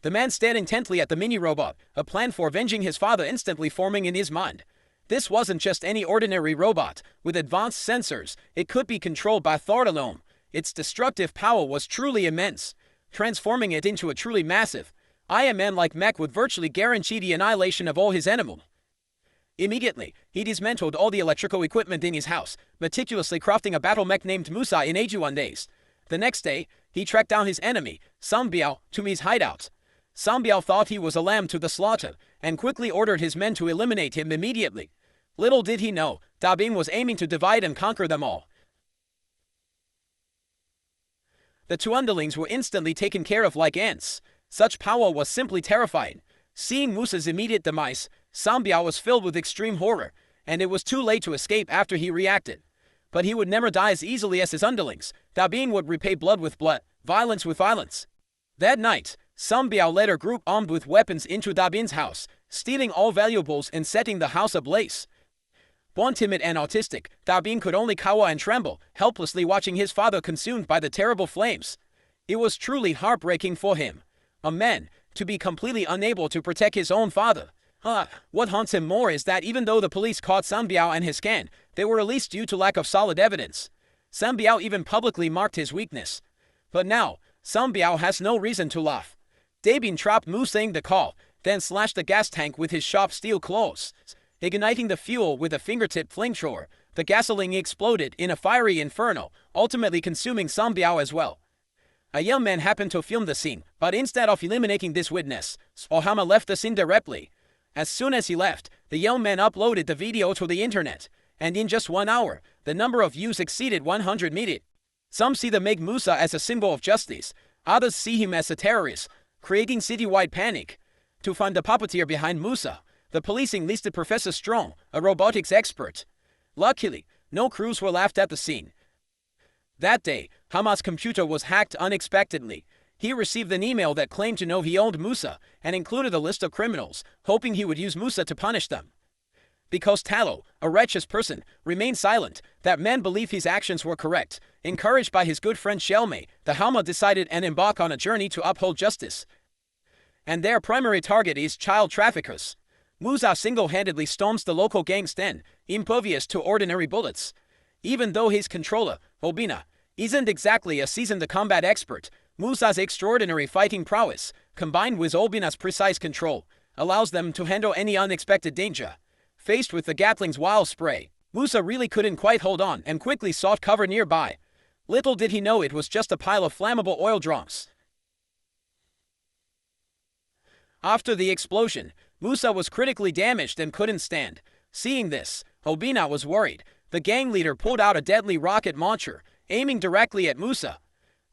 The man stared intently at the mini-robot, a plan for avenging his father instantly forming in his mind. This wasn't just any ordinary robot. With advanced sensors, it could be controlled by thought alone. Its destructive power was truly immense, transforming it into a truly massive, Iron Man-like mech would virtually guarantee the annihilation of all his enemies. Immediately, he dismantled all the electrical equipment in his house, meticulously crafting a battle mech named Musa in 81 days. The next day, he tracked down his enemy, Sambiao, to his hideout. Sambiao thought he was a lamb to the slaughter, and quickly ordered his men to eliminate him immediately. Little did he know, Dabin was aiming to divide and conquer them all. The two underlings were instantly taken care of like ants. Such power was simply terrifying. Seeing Musa's immediate demise, Sambiao was filled with extreme horror, and it was too late to escape after he reacted. But he would never die as easily as his underlings. Dabin would repay blood with blood, violence with violence. That night, Sambiao led her group armed with weapons into Dabin's house, stealing all valuables and setting the house ablaze. Born timid and autistic, Dabin could only cower and tremble, helplessly watching his father consumed by the terrible flames. It was truly heartbreaking for him. A man, to be completely unable to protect his own father. What haunts him more is that even though the police caught Sambiao and his scan, they were released due to lack of solid evidence. Sambiao even publicly marked his weakness. But now, Sambiao has no reason to laugh. Dabin trapped Musa in the car, then slashed the gas tank with his sharp steel claws. Igniting the fuel with a fingertip flamethrower, the gasoline exploded in a fiery inferno, ultimately consuming Sambiao as well. A young man happened to film the scene, but instead of eliminating this witness, Ohama left the scene directly. As soon as he left, the young man uploaded the video to the internet, and in just 1 hour, the number of views exceeded 100 million. Some see the Meg Musa as a symbol of justice, others see him as a terrorist, creating citywide panic. To find the puppeteer behind Musa, the police enlisted Professor Strong, a robotics expert. Luckily, no crews were left at the scene. That day, Hama's computer was hacked unexpectedly. He received an email that claimed to know he owned Musa and included a list of criminals, hoping he would use Musa to punish them. Because Talo, a righteous person, remained silent, that man believed his actions were correct. Encouraged by his good friend Shelme, the Hama decided and embarked on a journey to uphold justice. And their primary target is child traffickers. Musa single-handedly storms the local gang's den, impervious to ordinary bullets. Even though his controller, Obina, isn't exactly a seasoned combat expert, Musa's extraordinary fighting prowess, combined with Obina's precise control, allows them to handle any unexpected danger. Faced with the Gatling's wild spray, Musa really couldn't quite hold on and quickly sought cover nearby. Little did he know it was just a pile of flammable oil drums. After the explosion, Musa was critically damaged and couldn't stand. Seeing this, Obina was worried. The gang leader pulled out a deadly rocket launcher, aiming directly at Musa.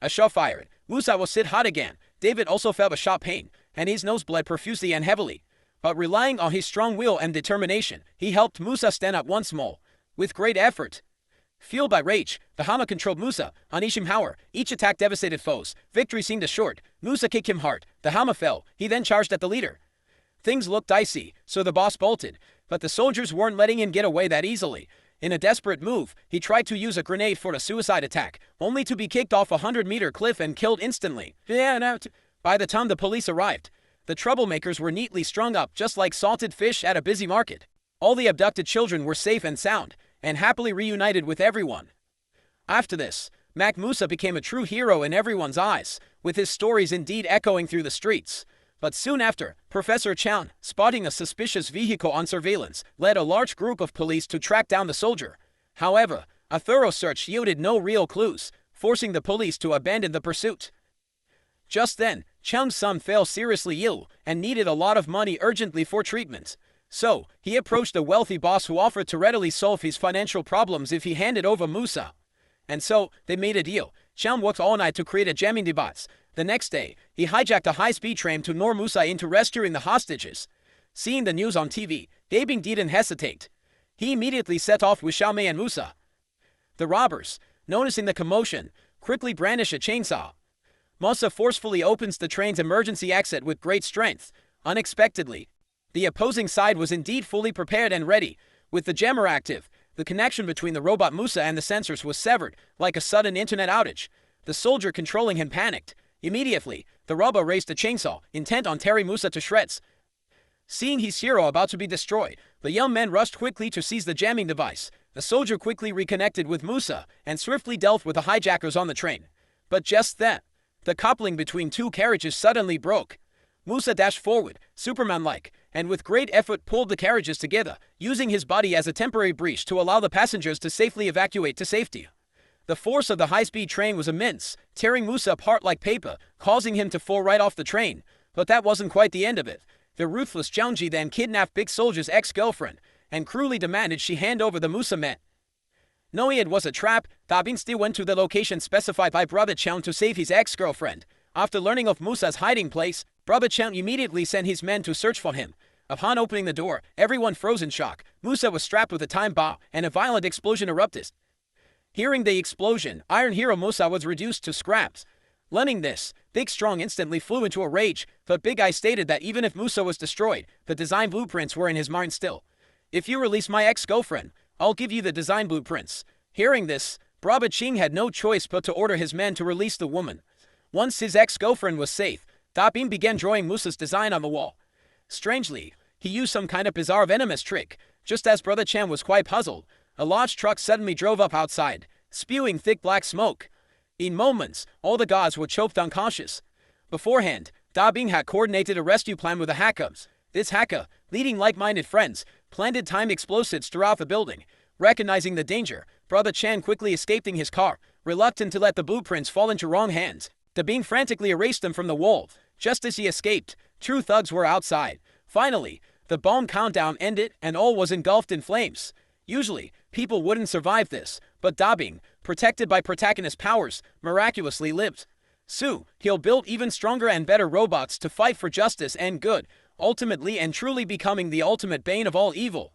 A shot fired. Musa was hit hard again. David also felt a sharp pain, and his nose bled profusely and heavily. But relying on his strong will and determination, he helped Musa stand up once more. With great effort. Fueled by rage, the Hama controlled Musa, unleashing power. Each attack devastated foes. Victory seemed assured. Musa kicked him hard. The Hama fell. He then charged at the leader. Things looked dicey, so the boss bolted. But the soldiers weren't letting him get away that easily. In a desperate move, he tried to use a grenade for a suicide attack, only to be kicked off a 100-meter cliff and killed instantly. By the time the police arrived, the troublemakers were neatly strung up just like salted fish at a busy market. All the abducted children were safe and sound, and happily reunited with everyone. After this, Mac Musa became a true hero in everyone's eyes, with his stories indeed echoing through the streets. But soon after, Professor Chan, spotting a suspicious vehicle on surveillance, led a large group of police to track down the soldier. However, a thorough search yielded no real clues, forcing the police to abandon the pursuit. Just then, Chan's son fell seriously ill and needed a lot of money urgently for treatment. So, he approached a wealthy boss who offered to readily solve his financial problems if he handed over Musa. And so, they made a deal. Chan worked all night to create a jamming device. The next day, he hijacked a high-speed train to lure Musa into rescuing the hostages. Seeing the news on TV, Dabing didn't hesitate. He immediately set off with Xiaomei and Musa. The robbers, noticing the commotion, quickly brandish a chainsaw. Musa forcefully opens the train's emergency exit with great strength. Unexpectedly, the opposing side was indeed fully prepared and ready. With the jammer active, the connection between the robot Musa and the sensors was severed, like a sudden internet outage. The soldier controlling him panicked. Immediately, The robber raised a chainsaw, intent on tearing Musa to shreds. Seeing his hero about to be destroyed, the young man rushed quickly to seize the jamming device. The soldier quickly reconnected with Musa and swiftly dealt with the hijackers on the train. But just then, the coupling between two carriages suddenly broke. Musa dashed forward, Superman-like, and with great effort pulled the carriages together, using his body as a temporary breach to allow the passengers to safely evacuate to safety. The force of the high-speed train was immense, tearing Musa apart like paper, causing him to fall right off the train. But that wasn't quite the end of it. The ruthless Jeonji then kidnapped Big Soldier's ex-girlfriend, and cruelly demanded she hand over the Musa men. Knowing it was a trap, Da-bin still went to the location specified by Brother Cheon to save his ex-girlfriend. After learning of Musa's hiding place, Brother Cheon immediately sent his men to search for him. Upon opening the door, everyone froze in shock. Musa was strapped with a time bomb, and a violent explosion erupted. Hearing the explosion, Iron Hero Musa was reduced to scraps. Learning this, Big Strong instantly flew into a rage, but Big Eye stated that even if Musa was destroyed, the design blueprints were in his mind still. If you release my ex-girlfriend, I'll give you the design blueprints. Hearing this, Brother Ching had no choice but to order his men to release the woman. Once his ex-girlfriend was safe, Da-bin began drawing Musa's design on the wall. Strangely, he used some kind of bizarre venomous trick. Just as Brother Chan was quite puzzled, a large truck suddenly drove up outside, spewing thick black smoke. In moments, all the guards were choked unconscious. Beforehand, Da-bin had coordinated a rescue plan with the hackers. This hacker, leading like-minded friends, planted timed explosives throughout the building. Recognizing the danger, Brother Chan quickly escaped in his car, reluctant to let the blueprints fall into wrong hands. Da-bin frantically erased them from the wall. Just as he escaped, true thugs were outside. Finally, the bomb countdown ended and all was engulfed in flames. Usually, people wouldn't survive this, but Da-bin, protected by protagonist powers, miraculously lived. Soon, he'll build even stronger and better robots to fight for justice and good, ultimately and truly becoming the ultimate bane of all evil.